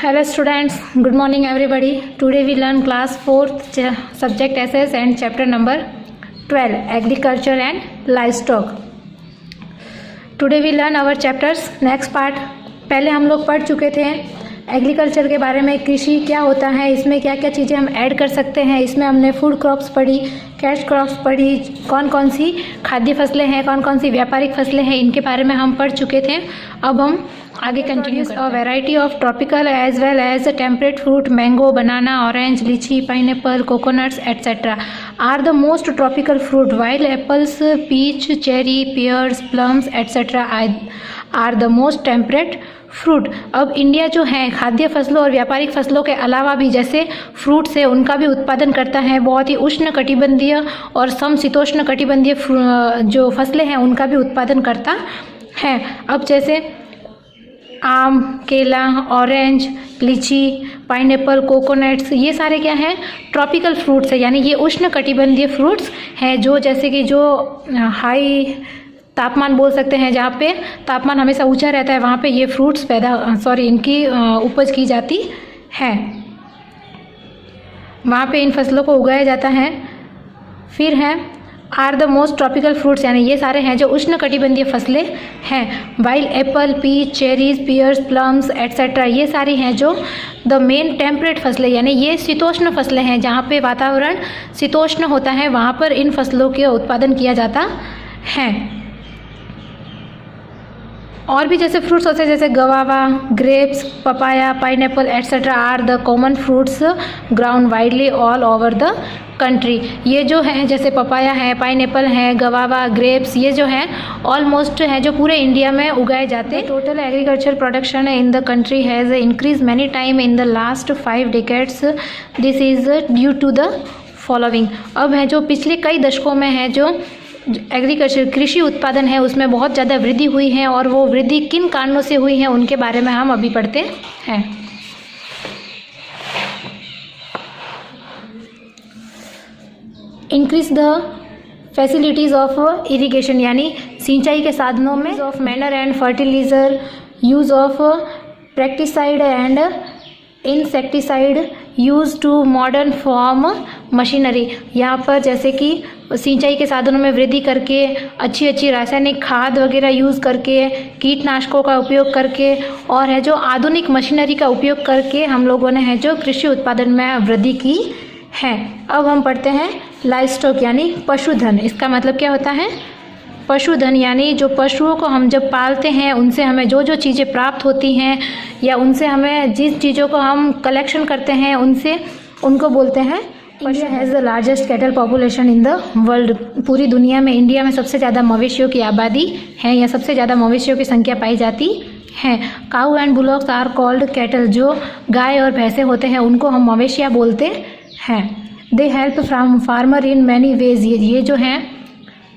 Hello students, good morning everybody. Today we learn class 4th subject SS and chapter number 12 agriculture and livestock. Today we learn our chapters next part. पहले हम लोग पढ़ चुके थे agriculture के बारे में, कृषि क्या होता है, इसमें क्या क्या चीज़ें हम ऐड कर सकते हैं. इसमें हमने फूड क्रॉप्स पढ़ी, कैश क्रॉप्स पढ़ी, कौन कौन सी खाद्य फसलें हैं, कौन कौन सी व्यापारिक फसलें हैं, इनके बारे में हम पढ़ चुके थे. अब हम आगे continue. A variety of tropical as well as temperate fruit, mango, banana, orange, litchi, pineapple, coconuts etcetera are the most tropical fruit, while apples, peach, cherry, pears, plums etcetera are the most temperate fruit. अब India जो है खाद्य फसलों और व्यापारिक फसलों के अलावा भी जैसे फ्रूट्स है उनका भी उत्पादन करता है. बहुत ही उष्ण कटिबंधीय और समशीतोष्ण कटिबंधीय जो फसलें हैं उनका भी उत्पादन करता है. अब जैसे आम, केला, ऑरेंज, लीची, पाइनएप्पल, कोकोनट्स, ये सारे क्या हैं, ट्रॉपिकल फ्रूट्स है. यानी ये उष्ण कटिबंधीय फ्रूट्स हैं जो जैसे कि जो हाई तापमान बोल सकते हैं, जहाँ पे तापमान हमेशा ऊंचा रहता है वहाँ पे ये फ्रूट्स इनकी उपज की जाती है, वहाँ पे इन फसलों को उगाया जाता है. फिर है are the most tropical fruits, यानी ये सारे हैं जो उष्ण कटिबंधीय फसलें हैं. While apple, peach, cherries, pears, plums etcetera, ये सारी हैं जो द मेन टेम्परेट फसलें, यानी ये शीतोष्ण फसलें हैं. जहाँ पे वातावरण शीतोष्ण होता है वहाँ पर इन फसलों के उत्पादन किया जाता है. और भी जैसे फ्रूट्स होते हैं जैसे guava, grapes, papaya, pineapple etcetera are the common fruits ground widely all over the country. ये जो हैं जैसे पपाया है, पाइनएप्पल है, गवावा, ग्रेप्स, ये जो हैं ऑलमोस्ट हैं जो पूरे इंडिया में उगाए जाते हैं. Total agriculture production in the country has increase many time in the last 5 decades. This is due to the following. अब है जो पिछले कई दशकों में है जो एग्रीकल्चर कृषि उत्पादन है उसमें बहुत ज़्यादा वृद्धि हुई है, और वो वृद्धि किन कारणों से हुई है उनके बारे में हम अभी पढ़ते हैं. Increase the facilities of irrigation, यानी सिंचाई के साधनों में, of manure and fertiliser, use of pesticide and insecticide, use to modern farm machinery. यहाँ पर जैसे कि सिंचाई के साधनों में वृद्धि करके, अच्छी अच्छी रासायनिक खाद वगैरह यूज़ करके, कीटनाशकों का उपयोग करके, और है जो आधुनिक मशीनरी का उपयोग करके हम लोगों ने है जो कृषि उत्पादन में वृद्धि की है. अब हम पढ़ते हैं लाइवस्टॉक, यानी पशुधन. इसका मतलब क्या होता है, पशुधन यानी जो पशुओं को हम जब पालते हैं उनसे हमें जो जो चीज़ें प्राप्त होती हैं, या उनसे हमें जिस चीज़ों को हम कलेक्शन करते हैं उनसे उनको बोलते हैं. India has the largest cattle population in the world. पूरी दुनिया में इंडिया में सबसे ज़्यादा मवेशियों की आबादी है, या सबसे ज़्यादा मवेशियों की संख्या पाई जाती है. Cow and bullocks are called cattle. जो गाय और भैंसे होते हैं उनको हम मवेशियाँ बोलते हैं. They help from farmer in many ways. ये जो हैं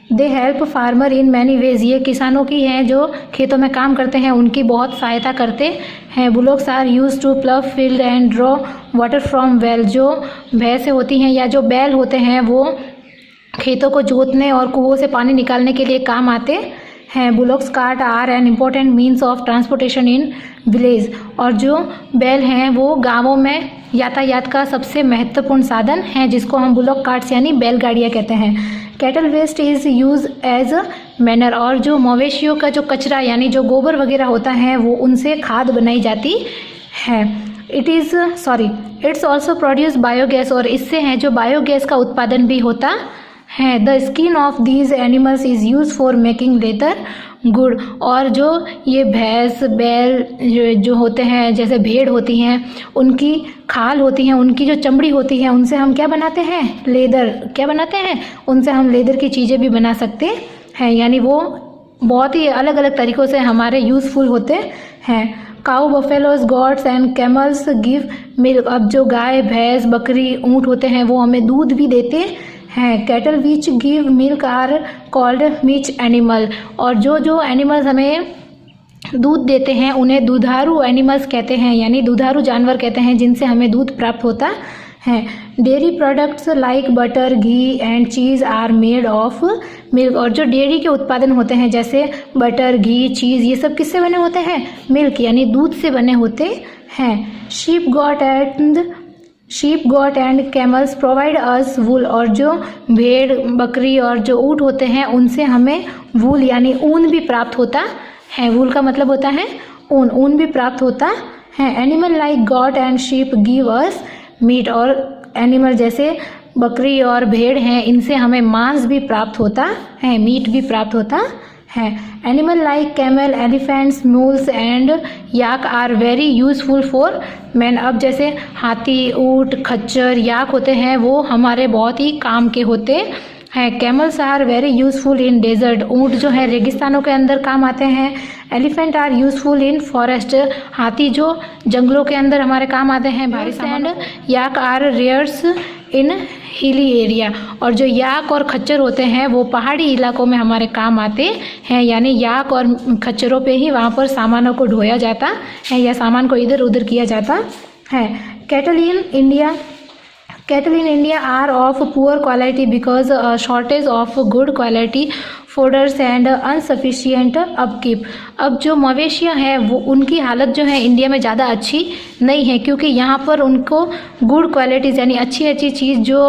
they help farmer in many ways, ये किसानों की हैं जो खेतों में काम करते हैं उनकी बहुत सहायता करते हैं. Bullocks are use to plough field and draw water from well. जो भैंसें होती हैं या जो बैल होते हैं वो खेतों को जोतने और कुओं से पानी निकालने के लिए काम आते हैं. Bullocks cart are an important means of transportation in village. और जो बैल हैं वो गाँवों में यातायात का सबसे महत्वपूर्ण साधन है, जिसको हम बुलॉक कार्ट्स यानी बैलगाड़ियाँ कहते हैं. Cattle waste is use as manure. और जो मवेशियों का जो कचरा यानी जो गोबर वगैरह होता है वो उनसे खाद बनाई जाती है. It's also produce biogas. और इससे है जो बायोगैस का उत्पादन भी होता है. The skin of these animals is use for making leather good. और जो ये भैंस, बैल जो होते हैं, जैसे भेड़ होती हैं, उनकी खाल होती हैं, उनकी जो चमड़ी होती है, उनसे हम क्या बनाते हैं, लेदर. क्या बनाते हैं, उनसे हम लेदर की चीज़ें भी बना सकते हैं. यानी वो बहुत ही अलग अलग तरीक़ों से हमारे यूज़फुल होते हैं. Cow, buffaloes, goats and camels give milk. अब जो गाय, भैंस, बकरी, ऊँट होते हैं वो हमें दूध भी देते हैं. Cattle which give milk are called milch animal. और जो एनिमल्स हमें दूध देते हैं उन्हें दुधारू एनिमल्स कहते हैं, यानी दुधारू जानवर कहते हैं जिनसे हमें दूध प्राप्त होता है. Dairy products like butter, ghee and cheese are made of milk. और जो डेयरी के उत्पादन होते हैं जैसे बटर, घी, चीज़, ये सब किससे बने होते हैं, मिल्क यानी दूध से बने होते हैं। Sheep goat and camels provide us wool, और जो भेड़ बकरी और जो ऊँट होते हैं उनसे हमें वूल यानी ऊन भी प्राप्त होता है। वूल का मतलब होता है ऊन, ऊन भी प्राप्त होता है। Animal like goat and sheep give us meat, और एनिमल जैसे बकरी और भेड़ हैं इनसे हमें मांस भी प्राप्त होता है, मीट भी प्राप्त होता है। Animal like camel, elephants, mules and yak are very useful for man. अब जैसे हाथी, ऊँट, खच्चर, याक होते हैं वो हमारे बहुत ही काम के होते हैं। Camels are very useful in desert, ऊँट जो है रेगिस्तानों के अंदर काम आते हैं। Elephant are useful in forest, हाथी जो जंगलों के अंदर हमारे काम आते हैं भारी सामान। याक are rares in hilly area, और जो याक और खच्चर होते हैं वो पहाड़ी इलाकों में हमारे काम आते हैं, यानी याक और खच्चरों पे ही वहाँ पर सामानों को ढोया जाता है या सामान को इधर उधर किया जाता है। Cattle in India are of poor quality because a shortage of good quality fodders and insufficient upkeep। अब जो मवेशियाँ हैं वो उनकी हालत जो है इंडिया में ज़्यादा अच्छी नहीं है, क्योंकि यहाँ पर उनको गुड क्वालिटीज़ यानी अच्छी अच्छी चीज़ जो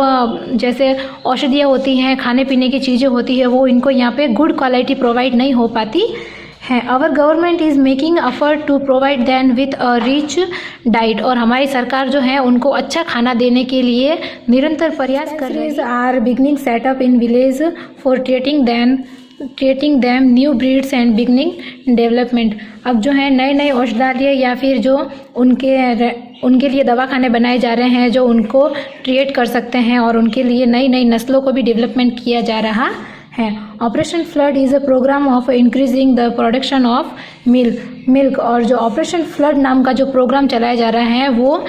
जैसे औषधियाँ होती हैं, खाने पीने की चीज़ें होती है वो इनको यहाँ पे गुड क्वालिटी प्रोवाइड नहीं हो पाती है। Our government is making effort to provide them with a rich diet, और हमारी सरकार जो है उनको अच्छा खाना देने के लिए निरंतर प्रयास कर रही है। Are beginning setup in village for treating them new breeds and beginning development. अब जो है नए नए औषधालय या फिर जो उनके लिए दवाखाने बनाए जा रहे हैं जो उनको ट्रीट कर सकते हैं, और उनके लिए नई नई नस्लों को भी डेवलपमेंट किया जा रहा है। Operation flood is a programme of increasing the production of milk, और जो ऑपरेशन फ्लड नाम का जो प्रोग्राम चलाया जा रहा है वो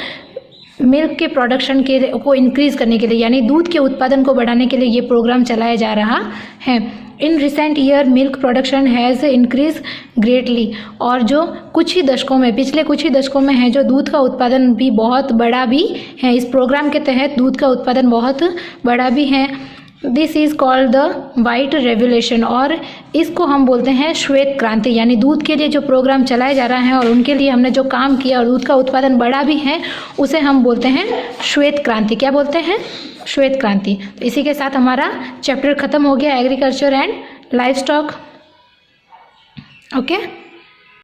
मिल्क के प्रोडक्शन को इंक्रीज़ करने के लिए यानी दूध के उत्पादन को बढ़ाने के लिए ये प्रोग्राम चलाया जा रहा है। In recent year milk production has increase greatly, और जो पिछले कुछ ही दशकों में है जो दूध का उत्पादन भी बहुत बड़ा भी है। इस प्रोग्राम के तहत दूध का उत्पादन बहुत बड़ा भी है। This is called the white revolution, और इसको हम बोलते हैं श्वेत क्रांति, यानी दूध के लिए जो प्रोग्राम चलाया जा रहा है और उनके लिए हमने जो काम किया और दूध का उत्पादन बढ़ा भी है उसे हम बोलते हैं श्वेत क्रांति। क्या बोलते हैं? श्वेत क्रांति। तो इसी के साथ हमारा चैप्टर ख़त्म हो गया agriculture and live stock. Okay.